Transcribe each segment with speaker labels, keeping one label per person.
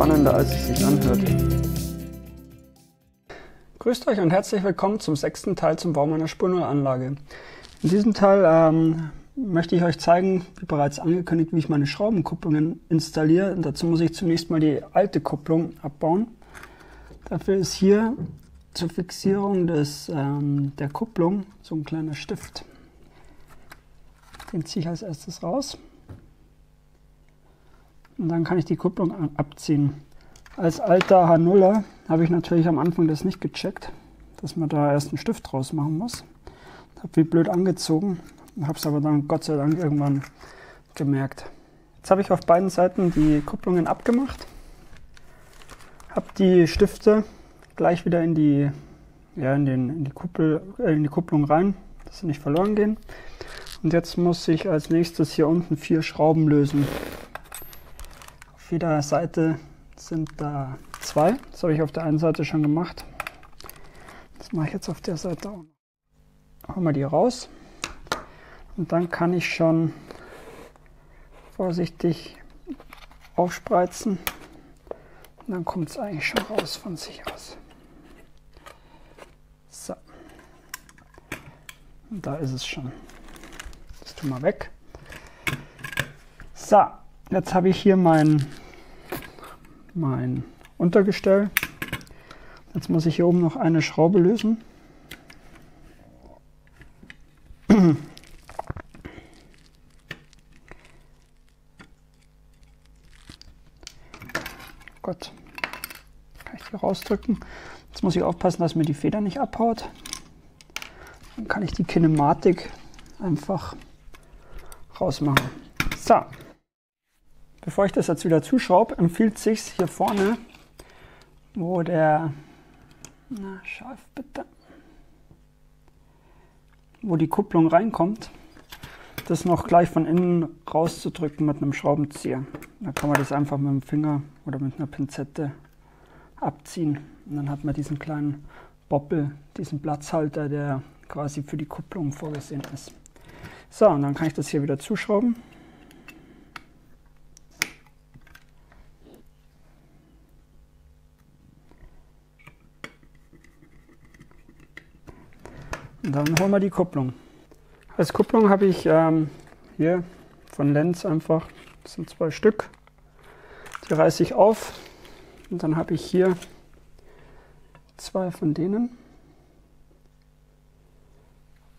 Speaker 1: spannender, als es sich anhört. Grüßt euch und herzlich willkommen zum 6. Teil zum Bau meiner Spurnullanlage. In diesem Teil möchte ich euch zeigen, wie bereits angekündigt, wie ich meine Schraubenkupplungen installiere. Und dazu muss ich zunächst mal die alte Kupplung abbauen. Dafür ist hier zur Fixierung der Kupplung so ein kleiner Stift. Den ziehe ich als erstes raus. Und dann kann ich die Kupplung abziehen. Als alter H0er habe ich natürlich am Anfang das nicht gecheckt, dass man da erst einen Stift draus machen muss. Habe wie blöd angezogen, habe es aber dann Gott sei Dank irgendwann gemerkt. Jetzt habe ich auf beiden Seiten die Kupplungen abgemacht, habe die Stifte gleich wieder in die Kupplung rein, dass sie nicht verloren gehen. Und jetzt muss ich als nächstes hier unten 4 Schrauben lösen. Auf jeder Seite sind da 2. Das habe ich auf der einen Seite schon gemacht. Das mache ich jetzt auf der Seite auch. Hauen wir die raus. Und dann kann ich schon vorsichtig aufspreizen. Und dann kommt es eigentlich schon raus von sich aus. So. Und da ist es schon. Das tun wir weg. So, jetzt habe ich hier mein Untergestell. Jetzt muss ich hier oben noch eine Schraube lösen. Gott, kann ich die rausdrücken. Jetzt muss ich aufpassen, dass mir die Feder nicht abhaut. Dann kann ich die Kinematik einfach rausmachen. So. Bevor ich das jetzt wieder zuschraube, empfiehlt es sich hier vorne, wo wo die Kupplung reinkommt, das noch gleich von innen rauszudrücken mit einem Schraubenzieher. Da kann man das einfach mit dem Finger oder mit einer Pinzette abziehen. Und dann hat man diesen kleinen Boppel, diesen Platzhalter, der quasi für die Kupplung vorgesehen ist. So, und dann kann ich das hier wieder zuschrauben. Und dann holen wir die Kupplung. Als Kupplung habe ich hier von Lenz einfach, das sind 2 Stück, die reiße ich auf und dann habe ich hier 2 von denen.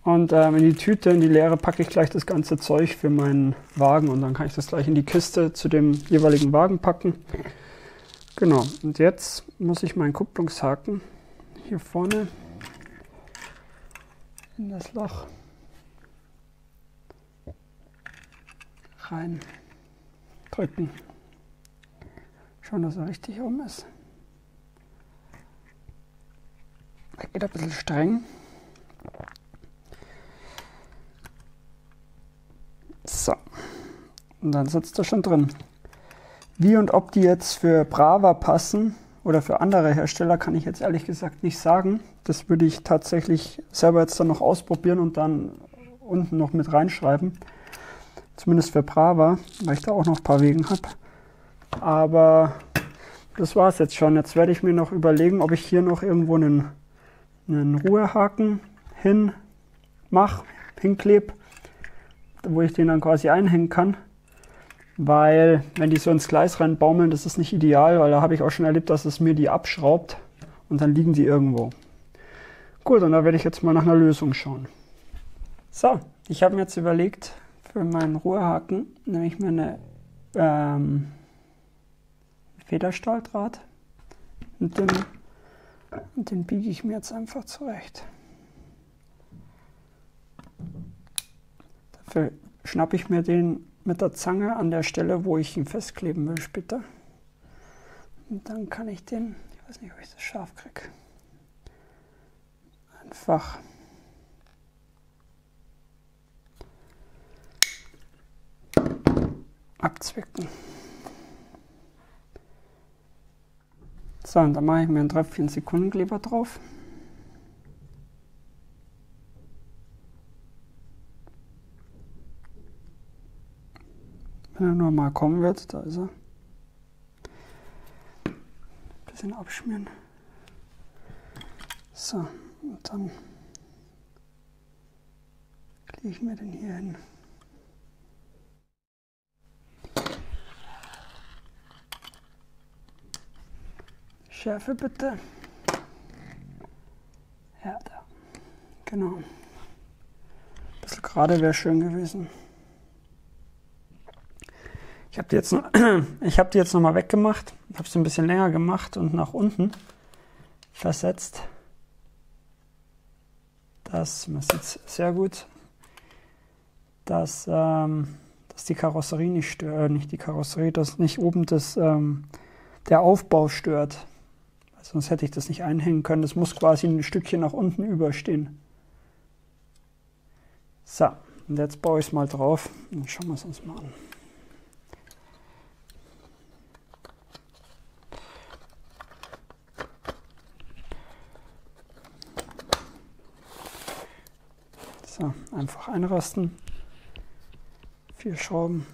Speaker 1: Und in die Tüte, in die leere, packe ich gleich das ganze Zeug für meinen Wagen und dann kann ich das gleich in die Kiste zu dem jeweiligen Wagen packen. Genau, und jetzt muss ich meinen Kupplungshaken hier vorne in das Loch rein drücken. Schauen, dass er richtig rum ist. Er geht ein bisschen streng. So, und dann sitzt er schon drin. Wie und ob die jetzt für Brava passen oder für andere Hersteller, kann ich jetzt ehrlich gesagt nicht sagen. Das würde ich tatsächlich selber jetzt dann noch ausprobieren und dann unten noch mit reinschreiben. Zumindest für Brava, weil ich da auch noch ein paar Wegen habe. Aber das war es jetzt schon. Jetzt werde ich mir noch überlegen, ob ich hier noch irgendwo einen Ruhehaken hinklebe, wo ich den dann quasi einhängen kann. Weil, wenn die so ins Gleis reinbaumeln, das ist nicht ideal, weil da habe ich auch schon erlebt, dass es mir die abschraubt und dann liegen die irgendwo. Gut, und da werde ich jetzt mal nach einer Lösung schauen. So, ich habe mir jetzt überlegt, für meinen Ruhehaken nehme ich mir eine Federstahldraht und den biege ich mir jetzt einfach zurecht. Dafür schnappe ich mir den mit der Zange an der Stelle, wo ich ihn festkleben will später. Und dann kann ich den, ich weiß nicht, ob ich das scharf kriege, einfach abzwicken. So, und dann mache ich mir einen Tröpfchen Sekundenkleber drauf. Wenn er nur mal kommen wird, da ist er. den abschmieren. So, und dann lege ich mir den hier hin. Schärfe bitte. Ja, da. Genau. Ein bisschen gerade wäre schön gewesen. Ich habe die jetzt noch mal weggemacht. Ich habe sie ein bisschen länger gemacht und nach unten versetzt. Das, man sieht es sehr gut, dass die Karosserie nicht stört, nicht die Karosserie, dass nicht oben der Aufbau stört. Sonst hätte ich das nicht einhängen können. Das muss quasi ein Stückchen nach unten überstehen. So, und jetzt baue ich es mal drauf und schauen wir es uns mal an. So, einfach einrasten. 4 Schrauben.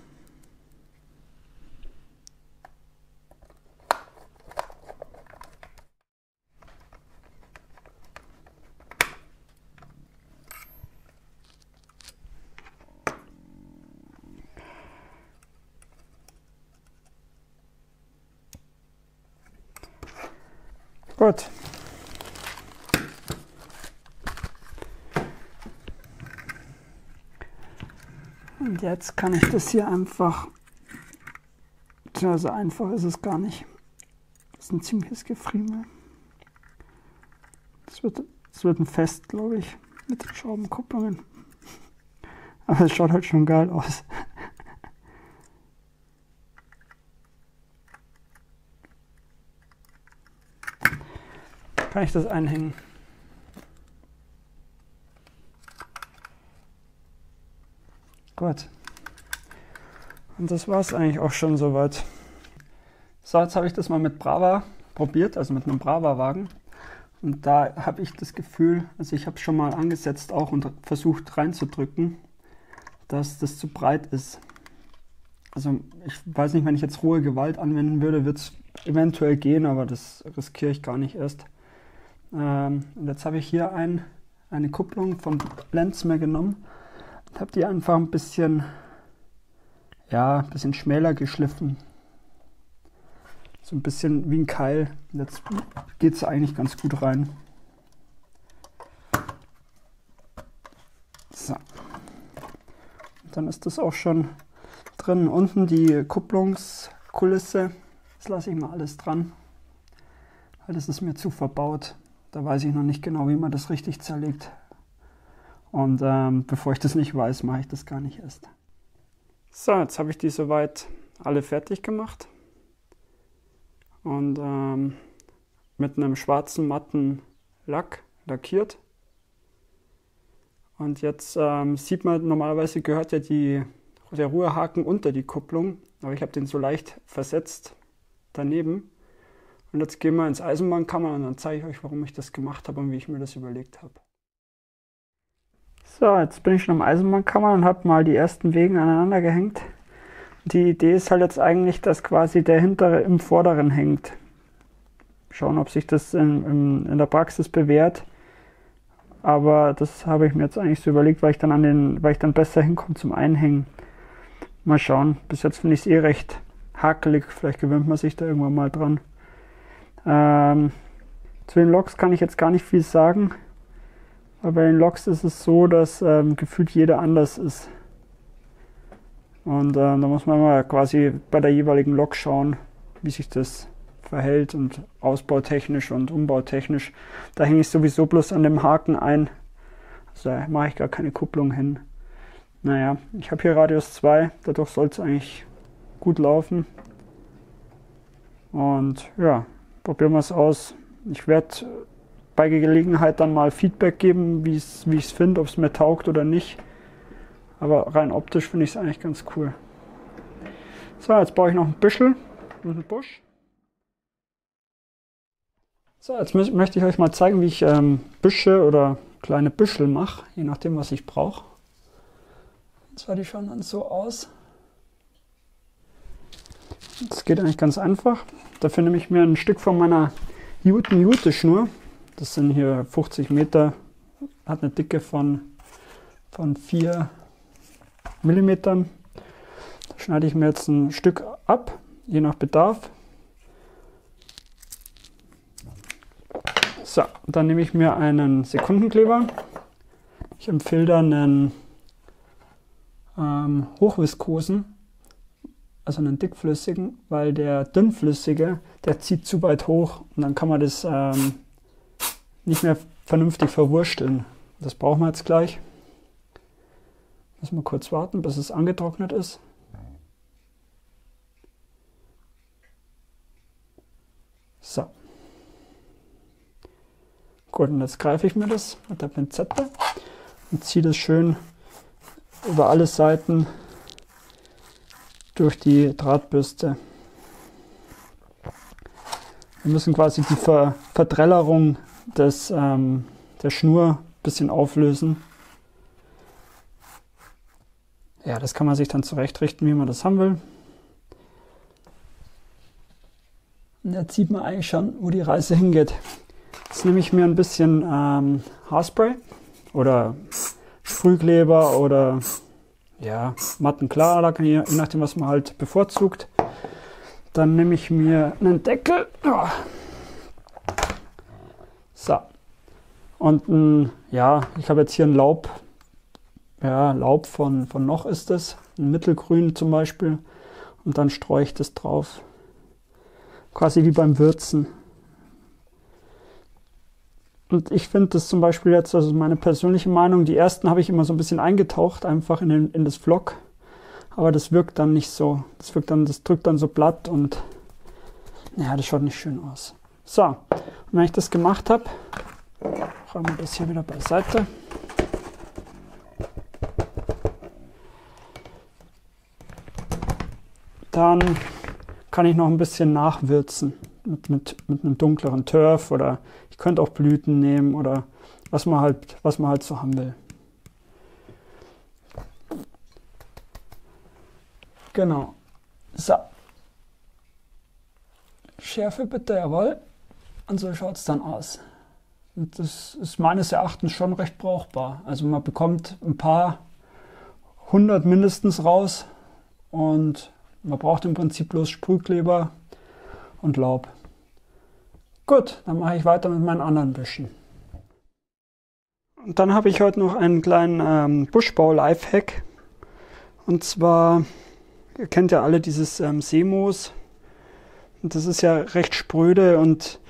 Speaker 1: Gut. Und jetzt kann ich das hier einfach, also einfach ist es gar nicht. Das ist ein ziemliches Gefriemel. Das wird ein Fest, glaube ich, mit den Schraubenkupplungen. Aber es schaut halt schon geil aus. Kann ich das einhängen? Gut. Und das war es eigentlich auch schon soweit. So, jetzt habe ich das mal mit Brava probiert, also mit einem Brava-Wagen. Und da habe ich das Gefühl, also ich habe es schon mal angesetzt auch und versucht reinzudrücken, dass das zu breit ist. Also ich weiß nicht, wenn ich jetzt rohe Gewalt anwenden würde, wird es eventuell gehen, aber das riskiere ich gar nicht erst. Und jetzt habe ich hier eine Kupplung von Lenzmer genommen und habe die einfach ein bisschen schmäler geschliffen. So ein bisschen wie ein Keil. Jetzt geht es eigentlich ganz gut rein. So. Und dann ist das auch schon drin. Unten die Kupplungskulisse. Das lasse ich mal alles dran. Weil das ist mir zu verbaut. Da weiß ich noch nicht genau, wie man das richtig zerlegt. Und bevor ich das nicht weiß, mache ich das gar nicht erst. So, jetzt habe ich die soweit alle fertig gemacht. Und mit einem schwarzen matten Lack lackiert. Und jetzt sieht man, normalerweise gehört ja der Ruhehaken unter die Kupplung. Aber ich habe den so leicht versetzt daneben. Und jetzt gehen wir ins Eisenbahnkammer und dann zeige ich euch, warum ich das gemacht habe und wie ich mir das überlegt habe. So, jetzt bin ich schon am Eisenbahnkammer und habe mal die ersten Wegen aneinander gehängt. Die Idee ist halt jetzt eigentlich, dass quasi der hintere im vorderen hängt. Schauen, ob sich das in der Praxis bewährt. Aber das habe ich mir jetzt eigentlich so überlegt, weil ich dann besser hinkomme zum Einhängen. Mal schauen. Bis jetzt finde ich es eh recht hakelig. Vielleicht gewöhnt man sich da irgendwann mal dran. Zu den Loks kann ich jetzt gar nicht viel sagen. Aber bei den Loks ist es so, dass gefühlt jeder anders ist. Und da muss man mal quasi bei der jeweiligen Lok schauen, wie sich das verhält und ausbautechnisch und umbautechnisch. Da hänge ich sowieso bloß an dem Haken ein. Also da mache ich gar keine Kupplung hin. Naja, ich habe hier Radius 2, dadurch soll es eigentlich gut laufen. Und ja, probieren wir es aus. Ich werde bei Gelegenheit dann mal Feedback geben, wie ich es finde, ob es mir taugt oder nicht. Aber rein optisch finde ich es eigentlich ganz cool. So, jetzt baue ich noch ein Büschel und einen Busch. So, jetzt möchte ich euch mal zeigen, wie ich Büsche oder kleine Büschel mache, je nachdem, was ich brauche. Und zwar, die schauen dann so aus. Das geht eigentlich ganz einfach. Dafür nehme ich mir ein Stück von meiner Jute-Schnur. Das sind hier 50 Meter, hat eine Dicke von 4 Millimetern. Da schneide ich mir jetzt ein Stück ab, je nach Bedarf. So, dann nehme ich mir einen Sekundenkleber. Ich empfehle dann einen hochviskosen, also einen dickflüssigen, weil der dünnflüssige, der zieht zu weit hoch und dann kann man das nicht mehr vernünftig verwursteln. Das brauchen wir jetzt gleich. Müssen wir kurz warten, bis es angetrocknet ist. So. Gut, und jetzt greife ich mir das mit der Pinzette und ziehe das schön über alle Seiten durch die Drahtbürste. Wir müssen quasi die Verdrellerung der Schnur ein bisschen auflösen. Ja, das kann man sich dann zurechtrichten, wie man das haben will. Und jetzt sieht man eigentlich schon, wo die Reise hingeht. Jetzt nehme ich mir ein bisschen Haarspray oder Sprühkleber oder ja, matten Klarlack, je nachdem, was man halt bevorzugt. Dann nehme ich mir einen Deckel. Oh. So. Und ja, ich habe jetzt hier ein Laub. Ja, Laub von Noch ist es. Ein Mittelgrün zum Beispiel. Und dann streue ich das drauf. Quasi wie beim Würzen. Und ich finde das zum Beispiel jetzt, also meine persönliche Meinung, die ersten habe ich immer so ein bisschen eingetaucht, einfach in das Vlog. Aber das wirkt dann nicht so. Das drückt dann so platt und ja, das schaut nicht schön aus. So, und wenn ich das gemacht habe, räumen wir das hier wieder beiseite. Dann kann ich noch ein bisschen nachwürzen mit einem dunkleren Turf oder ich könnte auch Blüten nehmen oder was man halt so haben will. Genau. So. Schärfe bitte, jawohl. Und so schaut es dann aus. Und das ist meines Erachtens schon recht brauchbar. Also man bekommt ein paar 100 mindestens raus und man braucht im Prinzip bloß Sprühkleber und Laub. Gut, dann mache ich weiter mit meinen anderen Büschen. Und dann habe ich heute noch einen kleinen Buschbau-Lifehack. Und zwar, ihr kennt ja alle dieses Seemoos. Und das ist ja recht spröde und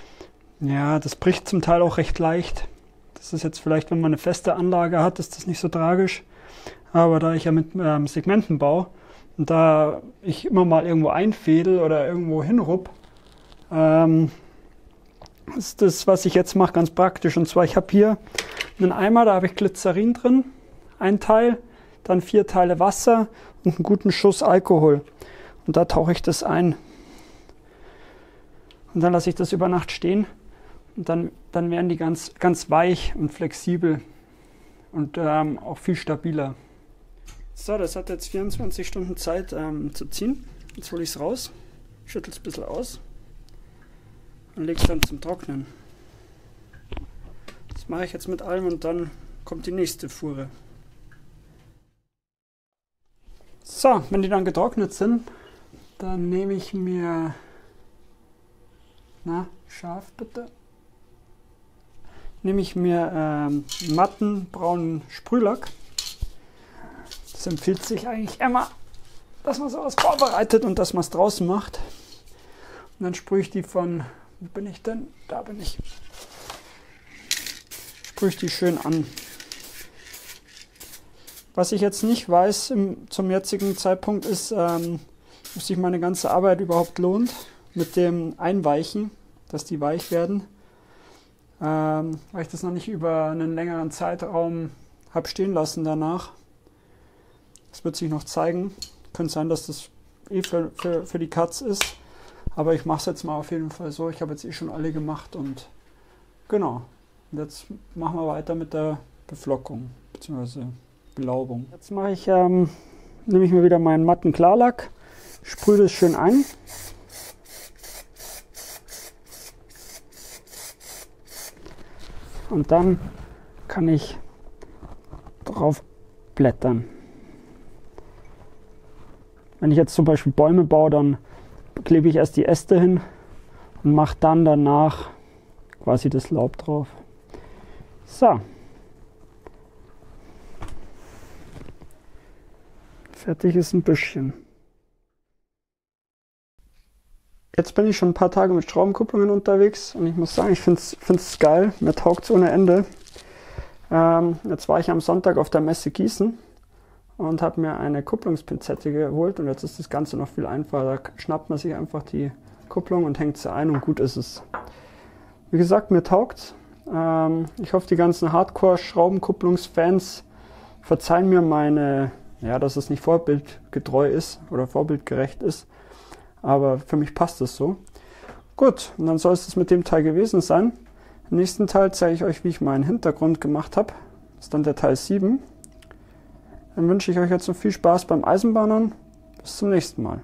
Speaker 1: ja, das bricht zum Teil auch recht leicht. Das ist jetzt vielleicht, wenn man eine feste Anlage hat, ist das nicht so tragisch. Aber da ich ja mit Segmenten baue und da ich immer mal irgendwo einfädel oder irgendwo hinrupp, ist das, was ich jetzt mache, ganz praktisch. Und zwar, ich habe hier einen Eimer, da habe ich Glycerin drin, ein Teil, dann 4 Teile Wasser und einen guten Schuss Alkohol. Und da tauche ich das ein. Und dann lasse ich das über Nacht stehen. Und dann werden die ganz, ganz weich und flexibel und auch viel stabiler. So, das hat jetzt 24 Stunden Zeit zu ziehen. Jetzt hole ich es raus, schüttel es ein bisschen aus und lege es dann zum Trocknen. Das mache ich jetzt mit allem und dann kommt die nächste Fuhre. So, wenn die dann getrocknet sind, dann nehme ich mir, scharf bitte, nehme ich mir matten braunen Sprühlack. Das empfiehlt sich eigentlich immer, dass man sowas vorbereitet und dass man es draußen macht. Und dann sprühe ich die von, wo bin ich denn? Da bin ich. Sprühe ich die schön an. Was ich jetzt nicht weiß zum jetzigen Zeitpunkt ist, ob sich meine ganze Arbeit überhaupt lohnt mit dem Einweichen, dass die weich werden. Weil ich das noch nicht über einen längeren Zeitraum habe stehen lassen danach. Das wird sich noch zeigen. Könnte sein, dass das für die Katz ist. Aber ich mache es jetzt mal auf jeden Fall so. Ich habe jetzt schon alle gemacht und genau. Und jetzt machen wir weiter mit der Beflockung bzw. Belaubung. Jetzt nehme ich mir wieder meinen matten Klarlack, sprühe das schön ein. und dann kann ich drauf blättern. Wenn ich jetzt zum Beispiel Bäume baue, dann klebe ich erst die Äste hin und mache dann danach quasi das Laub drauf. So. Fertig ist ein Büschchen. Jetzt bin ich schon ein paar Tage mit Schraubenkupplungen unterwegs und ich muss sagen, ich finde es geil. Mir taugt es ohne Ende. Jetzt war ich am Sonntag auf der Messe Gießen und habe mir eine Kupplungspinzette geholt und jetzt ist das Ganze noch viel einfacher. Da schnappt man sich einfach die Kupplung und hängt sie ein und gut ist es. Wie gesagt, mir taugt's. Ich hoffe, die ganzen Hardcore-Schraubenkupplungsfans verzeihen mir dass es nicht vorbildgetreu ist oder vorbildgerecht ist. Aber für mich passt es so. Gut, und dann soll es das mit dem Teil gewesen sein. Im nächsten Teil zeige ich euch, wie ich meinen Hintergrund gemacht habe. Das ist dann der Teil 7. Dann wünsche ich euch jetzt noch viel Spaß beim Eisenbahnern. Bis zum nächsten Mal.